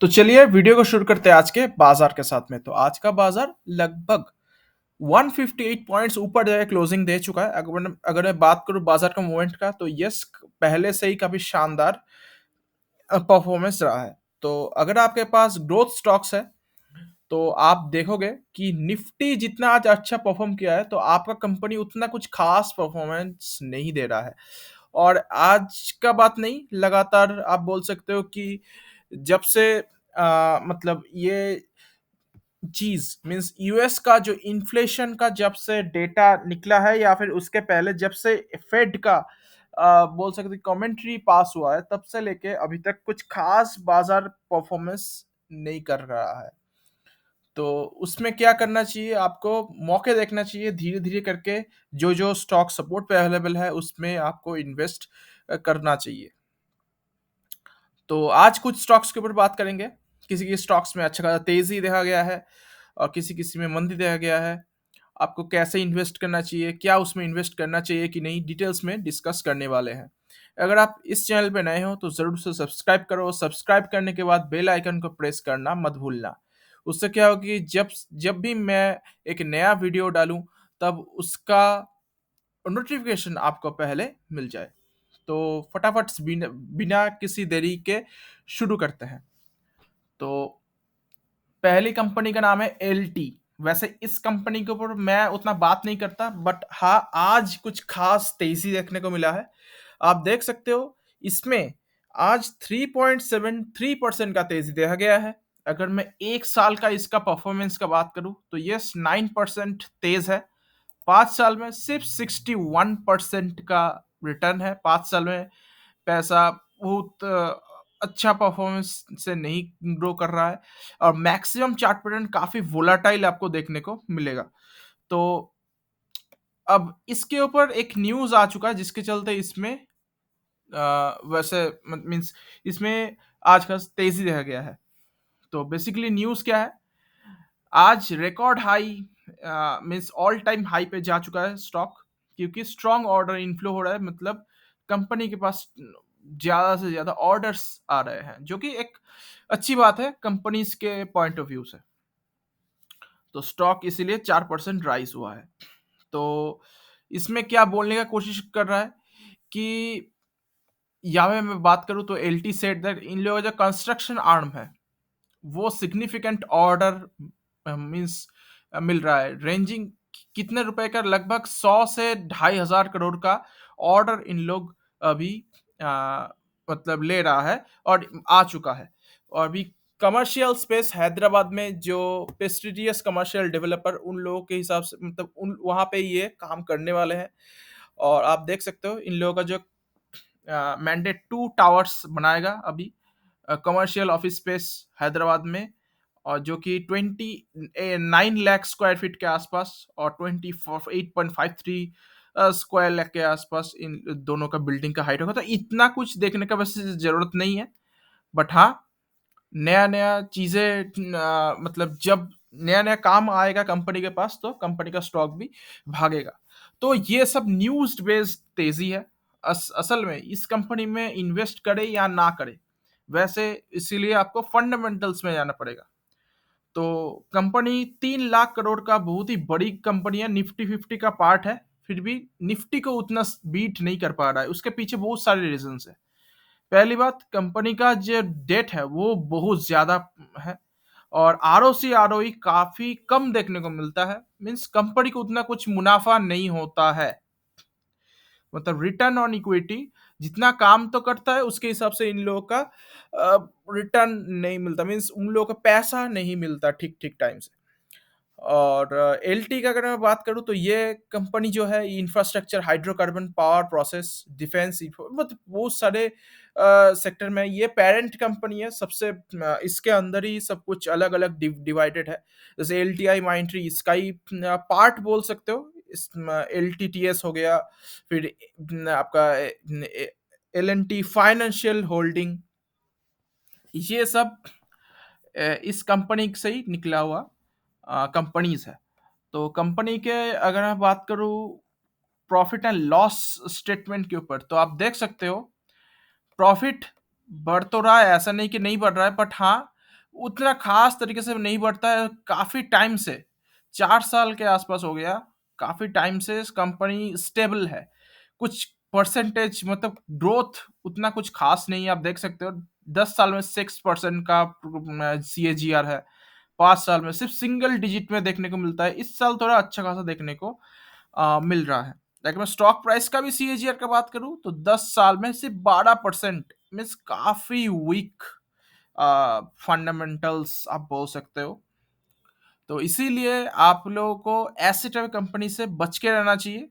तो चलिए वीडियो को शुरू करते हैं आज के बाजार के साथ में। तो आज का बाजार लगभग 158 पॉइंट्स ऊपर जो है क्लोजिंग दे चुका है। अगर मैं बात करूं बाजार का मूवमेंट का, तो यस, पहले से ही काफी शानदार परफॉर्मेंस रहा है। तो अगर आपके पास ग्रोथ स्टॉक्स है तो आप देखोगे कि निफ्टी जितना आज अच्छा परफॉर्म किया है, तो आपका कंपनी उतना कुछ खास परफॉर्मेंस नहीं दे रहा है। और आज का बात नहीं, लगातार आप बोल सकते हो कि जब से मतलब ये चीज मींस यूएस का जो इन्फ्लेशन का जब से डेटा निकला है, या फिर उसके पहले जब से फेड का बोल सकते कमेंट्री पास हुआ है, तब से लेके अभी तक कुछ खास बाजार परफॉर्मेंस नहीं कर रहा है। तो उसमें क्या करना चाहिए, आपको मौके देखना चाहिए, धीरे धीरे करके जो जो स्टॉक सपोर्ट पे अवेलेबल है उसमें आपको इन्वेस्ट करना चाहिए। तो आज कुछ स्टॉक्स के ऊपर बात करेंगे। किसी के स्टॉक्स में अच्छा खासा तेजी देखा गया है और किसी किसी में मंदी देखा गया है। आपको कैसे इन्वेस्ट करना चाहिए, क्या उसमें इन्वेस्ट करना चाहिए कि नहीं, डिटेल्स में डिस्कस करने वाले हैं। अगर आप इस चैनल पे नए हो तो ज़रूर से सब्सक्राइब करो। सब्सक्राइब करने के बाद बेल आइकन को प्रेस करना मत भूलना। उससे क्या होगा कि जब जब भी मैं एक नया वीडियो डालूं, तब उसका नोटिफिकेशन आपको पहले मिल जाए। तो फटाफट से बिना बिना किसी देरी के शुरू करते हैं। तो पहली कंपनी का नाम है एलटी। वैसे इस कंपनी के ऊपर मैं उतना बात नहीं करता, बट हाँ, आज कुछ खास तेजी देखने को मिला है। आप देख सकते हो इसमें आज 3.73% का तेजी देखा गया है। अगर मैं एक साल का इसका परफॉर्मेंस का बात करूं तो ये 9% तेज है। 5 साल में सिर्फ 61% का रिटर्न है। 5 साल में पैसा बहुत अच्छा परफॉर्मेंस से नहीं ग्रो कर रहा है। और मैक्सिमम चार्ट पैटर्न काफी वोलाटाइल आपको देखने को मिलेगा। तो अब इसके ऊपर एक न्यूज आ चुका है जिसके चलते इसमें वैसे मीन्स इसमें आज का तेजी देखा गया है। तो बेसिकली न्यूज क्या है, आज record high means all time high पे जा चुका है स्टॉक, क्योंकि स्ट्रॉन्ग ऑर्डर इनफ्लो हो रहा है। मतलब कंपनी के पास ज्यादा से ज्यादा ऑर्डर्स आ रहे हैं, जो कि एक अच्छी बात है कंपनीज के पॉइंट ऑफ व्यू से। तो स्टॉक इसीलिए 4% राइज हुआ है। तो इसमें क्या बोलने का कोशिश कर रहा है कि या मैं बात करूं तो एलटी सेट दैट इन लोगों का जो कंस्ट्रक्शन आर्म है वो सिग्निफिकेंट ऑर्डर मींस मिल रहा है। रेंजिंग कितने रुपए का, लगभग 100 से 2,500 करोड़ का ऑर्डर इन लोग अभी मतलब ले रहा है और आ चुका है। और अभी कमर्शियल स्पेस हैदराबाद में जो प्रेस्टिजियस कमर्शियल डेवलपर, उन लोगों के हिसाब से मतलब उन वहाँ पे ये काम करने वाले हैं। और आप देख सकते हो इन लोगों का जो मैंडेट 2 टावर्स बनाएगा अभी कमर्शियल ऑफिस स्पेस हैदराबाद में, और जो कि 29 लाख स्क्वायर फीट के आसपास और 28.53 स्क्वायर लाख के आसपास इन दोनों का बिल्डिंग का हाइट होगा। तो इतना कुछ देखने का वैसे जरूरत नहीं है, बट हाँ, नया नया चीजें मतलब जब नया नया काम आएगा कंपनी के पास तो कंपनी का स्टॉक भी भागेगा। तो ये सब न्यूज बेस्ड तेजी है। असल में इस कंपनी में इन्वेस्ट करे या ना करे, वैसे इसीलिए आपको फंडामेंटल्स में जाना पड़ेगा। तो कंपनी 3 लाख करोड़ का बहुत ही बड़ी कंपनी है, निफ्टी 50 का पार्ट है। फिर भी निफ्टी को उतना बीट नहीं कर पा रहा है। उसके पीछे बहुत सारे रीजन है। पहली बात, कंपनी का जो डेट है वो बहुत ज्यादा है, और आरओसी आरओई काफी कम देखने को मिलता है। मीन्स कंपनी को उतना कुछ मुनाफा नहीं होता है। मतलब रिटर्न ऑन इक्विटी जितना काम तो करता है उसके हिसाब से इन लोगों का रिटर्न नहीं मिलता। मीन्स उन लोगों का पैसा नहीं मिलता ठीक ठीक टाइम से। और एलटी का अगर मैं बात करूं तो ये कंपनी जो है infrastructure, hydrocarbon power process, defence, मतलब बहुत सारे सेक्टर में ये पेरेंट कंपनी है सबसे। इसके अंदर ही सब कुछ अलग अलग डिवाइडेड है। जैसे एल टी आई माइंट्री इसका ही पार्ट बोल सकते हो। इस एल टी टी एस हो गया, फिर आपका L N T financial holding, ये सब इस कंपनी से ही निकला हुआ कंपनीज है। तो कंपनी के अगर मैं बात करूं प्रॉफिट एंड लॉस स्टेटमेंट के ऊपर, तो आप देख सकते हो प्रॉफिट बढ़ तो रहा है, ऐसा नहीं कि नहीं बढ़ रहा है, बट हाँ, उतना ख़ास तरीके से नहीं बढ़ता है काफ़ी टाइम से, 4 साल के आस-पास हो गया, काफ़ी टाइम से इस कंपनी स्टेबल है। कुछ परसेंटेज मतलब ग्रोथ उतना कुछ ख़ास नहीं है, आप देख सकते हो 10 साल में 6% का सीएजीआर है, 5 साल में सिर्फ़ सिंगल डिजिट में देखने को मिलता है। इस साल थोड़ा अच्छा खासा देखने को मिल रहा है। अगर मैं स्टॉक प्राइस का भी सीएजीआर का बात करूँ तो 10 साल में सिर्फ़ 12% मीन्स काफ़ी वीक फंडामेंटल्स आप बोल सकते हो। तो इसीलिए आप लोगों को ऐसे टाइप कंपनी से बच के रहना चाहिए।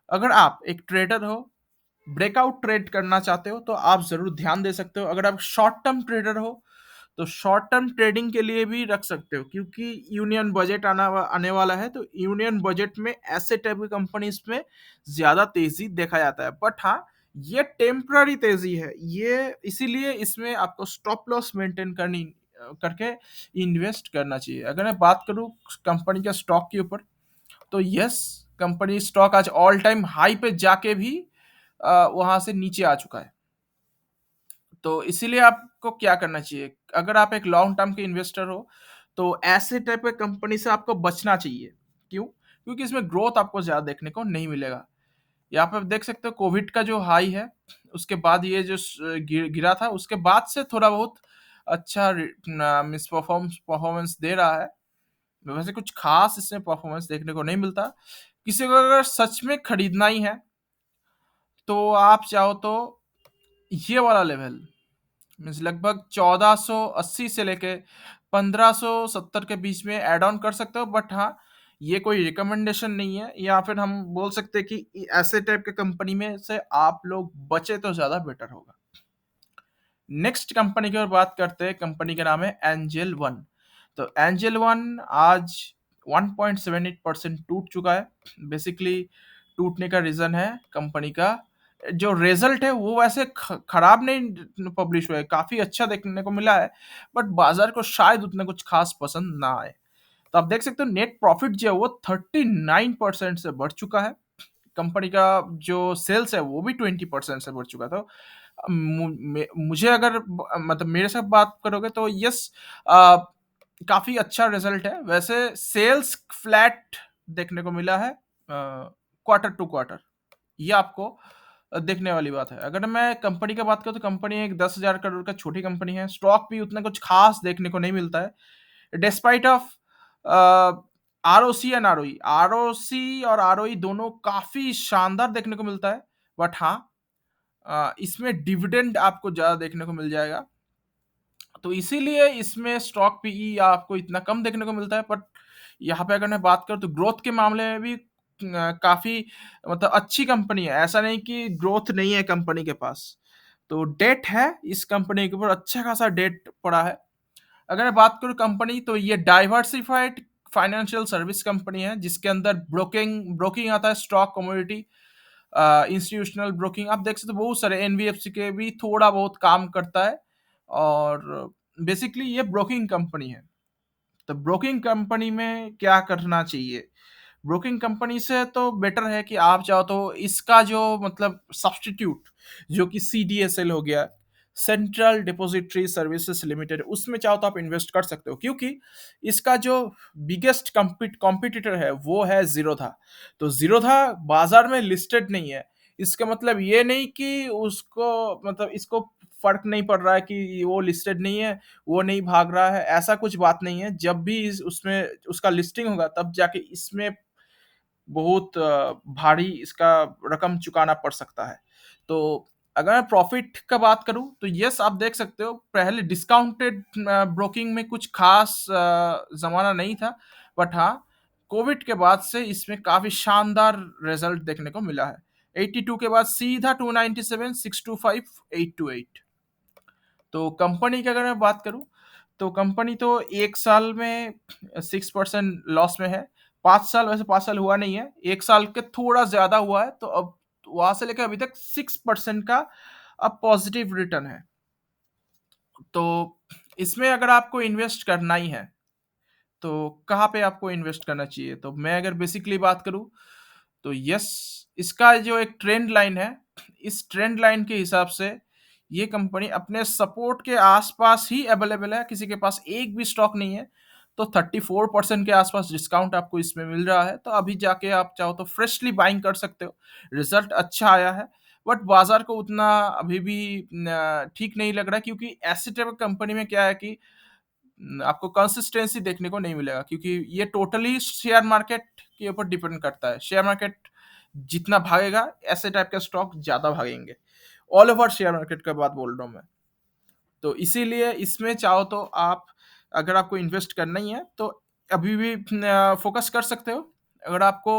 अगर आप एक ट्रेडर हो, ब्रेकआउट ट्रेड करना चाहते हो, तो आप ज़रूर ध्यान दे सकते हो। अगर आप शॉर्ट टर्म ट्रेडर हो, तो शॉर्ट टर्म ट्रेडिंग के लिए भी रख सकते हो क्योंकि यूनियन बजट आने वाला है, तो यूनियन बजट में ऐसे टाइप की कंपनीज़ में ज़्यादा तेज़ी देखा जाता है। बट हाँ, ये टेम्पररी तेज़ी है, ये इसीलिए इसमें आपको स्टॉप लॉस मेंटेन करके इन्वेस्ट करना चाहिए। अगर मैं बात करूँ कंपनी के स्टॉक के ऊपर, तो यस, कंपनी स्टॉक आज ऑल टाइम हाई पे जाके भी वहाँ से नीचे आ चुका है। तो इसीलिए आपको क्या करना चाहिए, अगर आप एक लॉन्ग टर्म के इन्वेस्टर हो, तो ऐसे टाइप के कंपनी से आपको बचना चाहिए। क्यों? क्योंकि इसमें ग्रोथ आपको ज़्यादा देखने को नहीं मिलेगा। यहाँ पे आप देख सकते हो कोविड का जो हाई है, उसके बाद ये जो गिरा था, उसके बाद से थोड़ा बहुत अच्छा मिस परफॉर्मेंस दे रहा है। वैसे कुछ खास इसमें परफॉर्मेंस देखने को नहीं मिलता। किसी को अगर सच में खरीदना ही है, तो आप चाहो तो ये वाला लेवल मीन्स लगभग 1480 से लेके 1570 के बीच में ऐड ऑन कर सकते हो। बट हाँ, ये कोई रिकमेंडेशन नहीं है, या फिर हम बोल सकते हैं कि ऐसे टाइप के कंपनी में से आप लोग बचे तो ज़्यादा बेटर होगा। नेक्स्ट कंपनी की ओर बात करते हैं, कंपनी का नाम है एंजल वन। तो एंजल वन आज 1.78% टूट चुका है। बेसिकली टूटने का रीज़न है कंपनी का जो रिजल्ट है वो वैसे खराब नहीं पब्लिश हुआ है, काफ़ी अच्छा देखने को मिला है, बट बाजार को शायद उतना कुछ खास पसंद ना आए। तो आप देख सकते हो नेट प्रॉफिट जो है वो 39% से बढ़ चुका है। कंपनी का जो सेल्स है वो भी 20% से बढ़ चुका था। मुझे अगर मतलब मेरे साथ बात करोगे तो यस, काफ़ी अच्छा रिजल्ट है। वैसे सेल्स फ्लैट देखने को मिला है क्वार्टर टू क्वार्टर, ये आपको देखने वाली बात है। अगर मैं कंपनी का बात करूँ तो कंपनी एक 10,000 करोड़ का छोटी कंपनी है। स्टॉक भी उतना कुछ खास देखने को नहीं मिलता है। Despite of ROC and ROE, ROC और आरओई दोनों काफ़ी शानदार देखने को मिलता है। बट हाँ, इसमें डिविडेंड आपको ज़्यादा देखने को मिल जाएगा। तो इसीलिए इसमें स्टॉक पीई आपको इतना कम देखने को मिलता है। बट यहाँ पे अगर मैं बात करूँ तो ग्रोथ के मामले में भी काफ़ी मतलब अच्छी कंपनी है। ऐसा नहीं कि ग्रोथ नहीं है कंपनी के पास। तो डेट है इस कंपनी के ऊपर, अच्छा खासा डेट पड़ा है। अगर मैं बात करूँ कंपनी, तो ये डाइवर्सिफाइड फाइनेंशियल सर्विस कंपनी है जिसके अंदर ब्रोकिंग ब्रोकिंग आता है, स्टॉक, कमोडिटी, इंस्टीट्यूशनल ब्रोकिंग। आप देख सकते हो बहुत सारे एनबीएफसी के भी थोड़ा बहुत काम करता है। और बेसिकली ये ब्रोकिंग कंपनी है। तो ब्रोकिंग कंपनी में क्या करना चाहिए? ब्रोकिंग कंपनी से तो बेटर है कि आप चाहो तो इसका जो मतलब सब्स्टिट्यूट जो कि सीडीएसएल हो गया, सेंट्रल डिपॉजिटरी सर्विसेज लिमिटेड, उसमें चाहो तो आप इन्वेस्ट कर सकते हो क्योंकि इसका जो बिगेस्ट कॉम्पिटिटर है वो है जीरोधा। तो जीरोधा बाजार में लिस्टेड नहीं है। इसका मतलब ये नहीं कि उसको मतलब इसको फर्क नहीं पड़ रहा है कि वो लिस्टेड नहीं है, वो नहीं भाग रहा है, ऐसा कुछ बात नहीं है। जब भी उसमें उसका लिस्टिंग होगा तब जाके इसमें बहुत भारी इसका रकम चुकाना पड़ सकता है। तो अगर मैं प्रॉफिट का बात करूँ तो यस, आप देख सकते हो पहले डिस्काउंटेड ब्रोकिंग में कुछ खास ज़माना नहीं था। बट हाँ, कोविड के बाद से इसमें काफ़ी शानदार रिजल्ट देखने को मिला है। 82 के बाद सीधा 297, 625, 828। तो कंपनी की अगर मैं बात करूँ, तो कंपनी तो 1 साल में 6% लॉस में है। 5 साल, वैसे 5 साल हुआ नहीं है, 1 साल के थोड़ा ज़्यादा हुआ है, तो अब वहाँ से लेकर अभी तक 6% का अब पॉजिटिव रिटर्न है। तो इसमें अगर आपको इन्वेस्ट करना ही है, तो कहाँ पे आपको इन्वेस्ट करना चाहिए? तो मैं अगर बेसिकली बात करूँ, तो यस, इसका जो एक ट्रेंड लाइन है, इस ट्रेंड लाइन के हिसाब से ये कंपनी अपने सपोर्ट के आसपास ही अवेलेबल है, किसी के पास एक भी स्टॉक नहीं है, तो 34% के आसपास डिस्काउंट आपको इसमें मिल रहा है, तो अभी जाके आप चाहो तो फ्रेशली बाइंग कर सकते हो। रिजल्ट अच्छा आया है, बट बाजार को उतना अभी भी ठीक नहीं लग रहा है, क्योंकि ऐसे टाइप की कंपनी में क्या है कि आपको कंसिस्टेंसी देखने को नहीं मिलेगा, क्योंकि ये टोटली शेयर मार्केट के ऊपर डिपेंड करता है। शेयर मार्केट जितना भागेगा, ऐसे टाइप के स्टॉक ज्यादा भागेंगे। ऑल ओवर शेयर मार्केट का बात बोल रहा हूँ मैं। तो इसीलिए इसमें चाहो तो आप, अगर आपको इन्वेस्ट करना ही है तो अभी भी फोकस कर सकते हो। अगर आपको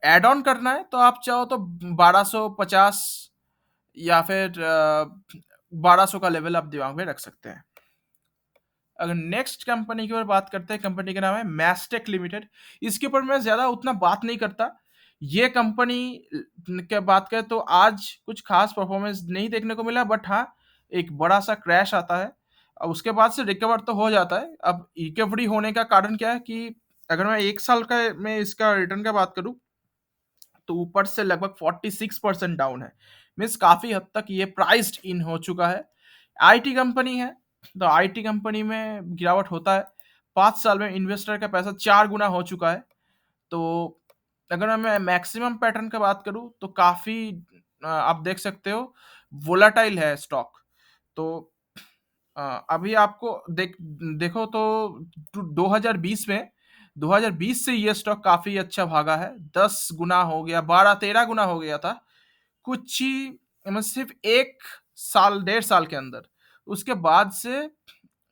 एड ऑन करना है तो आप चाहो तो 1250 या फिर 1200 का लेवल आप दिमाग में रख सकते हैं। अगर नेक्स्ट कंपनी की ओर बात करते हैं, कंपनी का नाम है मैस्टेक लिमिटेड। इसके ऊपर मैं ज़्यादा उतना बात नहीं करता। ये कंपनी की बात करें तो आज कुछ खास परफॉर्मेंस नहीं देखने को मिला, बट हाँ, एक बड़ा-सा क्रैश आता है और उसके बाद से रिकवर तो हो जाता है। अब रिकवरी होने का कारण क्या है कि अगर मैं 1 साल का मैं इसका रिटर्न का बात करूँ, तो ऊपर से लगभग 46% डाउन है। मीन्स काफ़ी हद तक ये प्राइस्ड इन हो चुका है। आईटी कंपनी है, तो आईटी कंपनी में गिरावट होता है। 5 साल में इन्वेस्टर का पैसा 4 गुना हो चुका है। तो अगर मैं मैक्सिमम पैटर्न का बात करूँ तो काफ़ी आप देख सकते हो वोलेटाइल है स्टॉक। तो अभी आपको देखो तो 2020 में 2020 से ये स्टॉक काफ़ी अच्छा भागा है। 10 गुना हो गया, 12-13 गुना हो गया था। कुछ ही मतलब सिर्फ 1 साल, डेढ़ साल के अंदर। उसके बाद से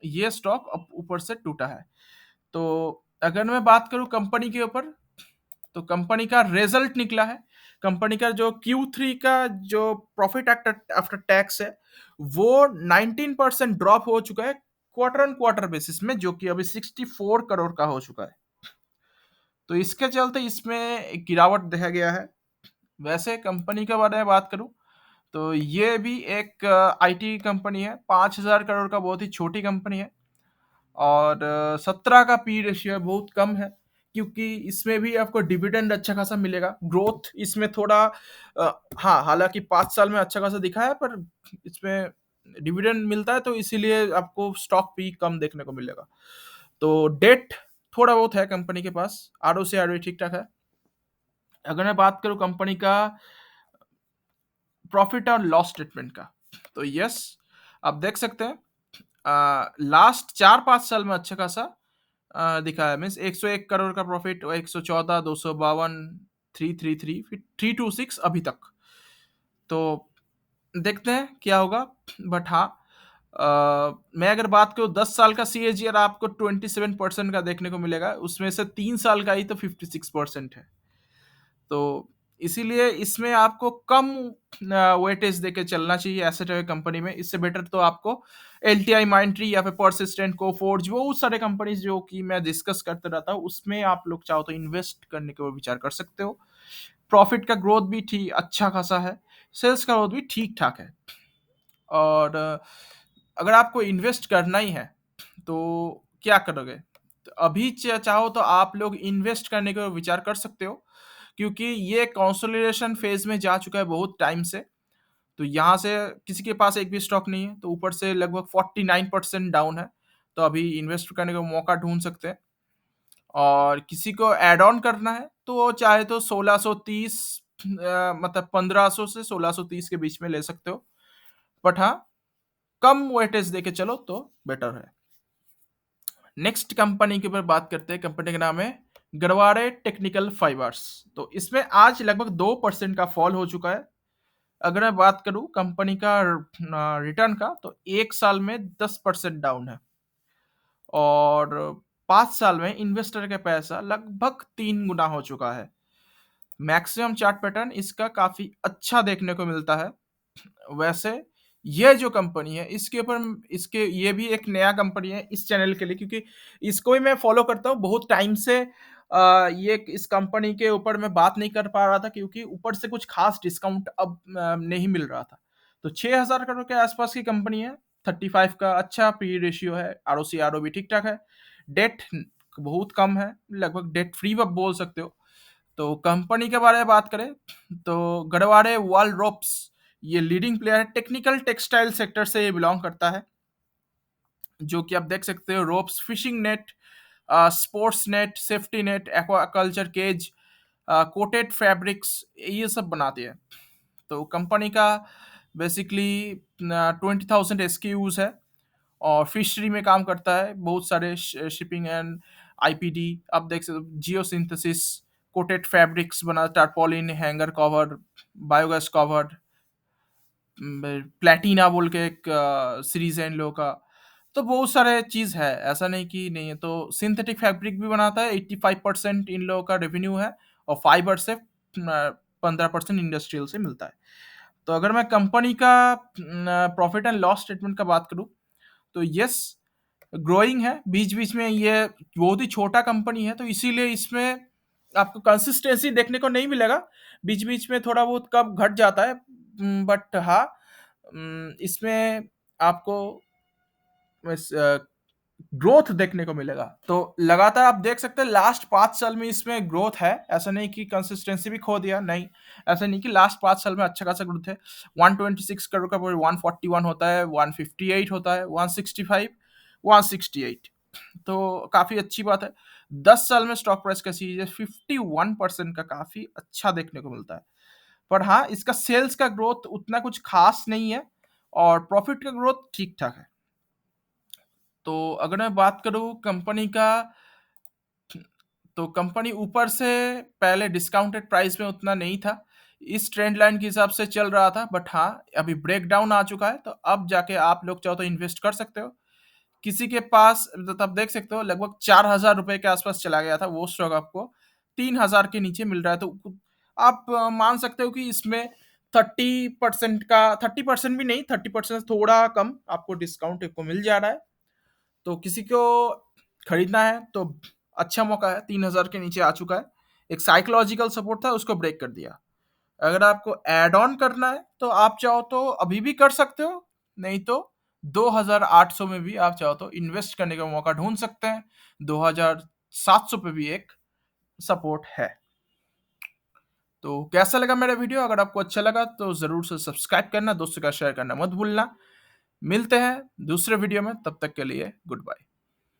ये स्टॉक अब ऊपर से टूटा है। तो अगर मैं बात करूँ कंपनी के ऊपर, तो कंपनी का रिजल्ट निकला है। कंपनी का जो Q3 का जो प्रॉफिट आफ्टर आफ्टर टैक्स है, वो 19% ड्रॉप हो चुका है क्वार्टर ऑन क्वार्टर बेसिस में, जो कि अभी 64 करोड़ का हो चुका है। तो इसके चलते इसमें एक गिरावट देखा गया है। वैसे कंपनी के बारे में बात करूं, तो ये भी एक आईटी कंपनी है। 5,000 करोड़ का बहुत ही छोटी कंपनी है, और 17 का पी रेशियो है, बहुत कम है। क्योंकि इसमें भी आपको डिविडेंड अच्छा खासा मिलेगा। ग्रोथ इसमें थोड़ा हाँ, हालांकि 5 साल में अच्छा खासा दिखा है, पर इसमें डिविडेंड मिलता है, तो इसीलिए आपको स्टॉक भी कम देखने को मिलेगा। तो डेट थोड़ा बहुत है कंपनी के पास। आर ओ सी आर ठीक ठाक है। अगर मैं बात करूं कंपनी का प्रॉफिट और लॉस स्टेटमेंट का, तो यस, आप देख सकते हैं लास्ट 4-5 साल में अच्छा खासा दिखा है। मीन्स 101 करोड़ का प्रॉफिट, 114, 252, 333, फिर 326 अभी तक। तो देखते हैं क्या होगा। बट हाँ, मैं अगर बात करूँ 10 साल का CAGR आपको 27% का देखने को मिलेगा। उसमें से 3 साल का ही तो 56% है। तो इसीलिए इसमें आपको कम वेटेज देके चलना चाहिए एसेट कंपनी में। इससे बेटर तो आपको LTI, माइंडट्री या फिर परसिस्टेंट, कोफोर्ज, वो सारे कंपनीज जो कि मैं डिस्कस करते रहता हूँ, उसमें आप लोग चाहो तो इन्वेस्ट करने के ऊपर विचार कर सकते हो। प्रॉफिट का ग्रोथ भी ठीक अच्छा खासा है, सेल्स का ग्रोथ भी ठीक ठाक है। और अगर आपको इन्वेस्ट करना ही है तो क्या करोगे? तो अभी चाहो तो आप लोग इन्वेस्ट करने के ऊपर विचार कर सकते हो, क्योंकि ये कंसोलिडेशन फेज में जा चुका है बहुत टाइम से। तो यहाँ से किसी के पास एक भी स्टॉक नहीं है, तो ऊपर से लगभग 49% डाउन है। तो अभी इन्वेस्ट करने का मौका ढूंढ सकते हैं। और किसी को ऐड ऑन करना है तो वो चाहे तो 1630 मतलब 1500 से 1630 के बीच में ले सकते हो। बट हाँ, कम वेटेज देके चलो तो बेटर है। नेक्स्ट कंपनी के ऊपर बात करते हैं। कंपनी का नाम है गरवारे टेक्निकल फाइबर्स। तो इसमें आज लगभग 2% का फॉल हो चुका है। अगर मैं बात करूं कंपनी का रिटर्न का, तो 1 साल में 10% डाउन है, और 5 साल में इन्वेस्टर का पैसा लगभग 3 गुना हो चुका है। मैक्सिमम चार्ट पैटर्न इसका काफी अच्छा देखने को मिलता है। वैसे ये जो कंपनी है, इसके ऊपर इसके ये भी एक नया कंपनी है इस चैनल के लिए, क्योंकि इसको ही मैं फॉलो करता हूँ बहुत टाइम से। ये इस कंपनी के ऊपर मैं बात नहीं कर पा रहा था, क्योंकि ऊपर से कुछ खास डिस्काउंट अब नहीं मिल रहा था। तो 6,000 करोड़ के आसपास की कंपनी है। 35 का अच्छा पी रेशियो है। ROC RO भी ठीक ठाक है। डेट बहुत कम है, लगभग डेट फ्री आप बोल सकते हो। तो कंपनी के बारे में बात करें तो गरवारे वॉलरोप्स, ये लीडिंग प्लेयर है, टेक्निकल टेक्सटाइल सेक्टर से ये बिलोंग करता है, जो कि आप देख सकते हो ropes, fishing net, sports net, safety net, aquaculture cage, coated fabrics, ये सब बनाती है। तो कंपनी का बेसिकली 20,000 एसक्यूज है और फिशरी में काम करता है, बहुत सारे शिपिंग एंड आईपीडी, आप देख सकते हो जियो सिंथेसिस, कोटेड फैब्रिक्स बना, tarpaulin, hanger cover, biogas cover, Platina बोल के एक सीरीज है इन लोगों का। तो बहुत सारे चीज़ है, ऐसा नहीं कि नहीं है। तो सिंथेटिक फैब्रिक भी बनाता है, 85% इन लोगों का रेवेन्यू है और फाइबर से 15% इंडस्ट्रियल से मिलता है। तो अगर मैं कंपनी का प्रॉफिट एंड लॉस स्टेटमेंट का बात करूँ, तो यस, ग्रोइंग है, बीच-बीच में ये बहुत ही छोटा कंपनी है, तो इसीलिए इसमें आपको कंसिस्टेंसी देखने को नहीं मिलेगा। बीच-बीच में थोड़ा बहुत कम घट जाता है, बट हाँ, इसमें आपको बस ग्रोथ देखने को मिलेगा। तो लगातार आप देख सकते हैं लास्ट 5 साल में इसमें ग्रोथ है, ऐसा नहीं कि कंसिस्टेंसी भी खो दिया, नहीं। ऐसा नहीं कि लास्ट 5 साल में अच्छा खासा ग्रोथ है। 126 करोड़ का 141 होता है, 158 होता है, 165, 168, तो काफ़ी अच्छी बात है। 10 साल में स्टॉक प्राइस का सीरीज 51% का काफ़ी अच्छा देखने को मिलता है। पर हाँ, इसका सेल्स का ग्रोथ उतना कुछ खास नहीं है और प्रॉफिट का ग्रोथ ठीक-ठाक है। तो अगर मैं बात करूँ कंपनी का, तो कंपनी ऊपर से पहले डिस्काउंटेड प्राइस में उतना नहीं था। इस ट्रेंड लाइन के हिसाब से चल रहा था, बट हाँ, अभी ब्रेकडाउन आ चुका है, तो अब जाके आप लोग चाहो तो इन्वेस्ट कर सकते हो। किसी के पास तो आप देख सकते हो लगभग ₹4000 के आसपास चला गया था, वो स्टॉक आपको 3000 के नीचे मिल रहा है। तो आप मान सकते हो कि इसमें 30% का, 30% भी नहीं, 30% से थोड़ा कम आपको डिस्काउंट आपको मिल जा रहा है। तो किसी को खरीदना है तो अच्छा मौका है, 3000 के नीचे आ चुका है। एक साइकोलॉजिकल सपोर्ट था, उसको ब्रेक कर दिया। अगर आपको ऐड ऑन करना है तो आप चाहो तो अभी भी कर सकते हो, नहीं तो 2800 में भी आप चाहो तो इन्वेस्ट करने का मौका ढूंढ सकते हैं। 2700 पे भी एक सपोर्ट है। तो कैसा लगा मेरा वीडियो? अगर आपको अच्छा लगा तो ज़रूर से सब्सक्राइब करना, दोस्तों के साथ शेयर करना मत भूलना। मिलते हैं दूसरे वीडियो में, तब तक के लिए गुड बाय।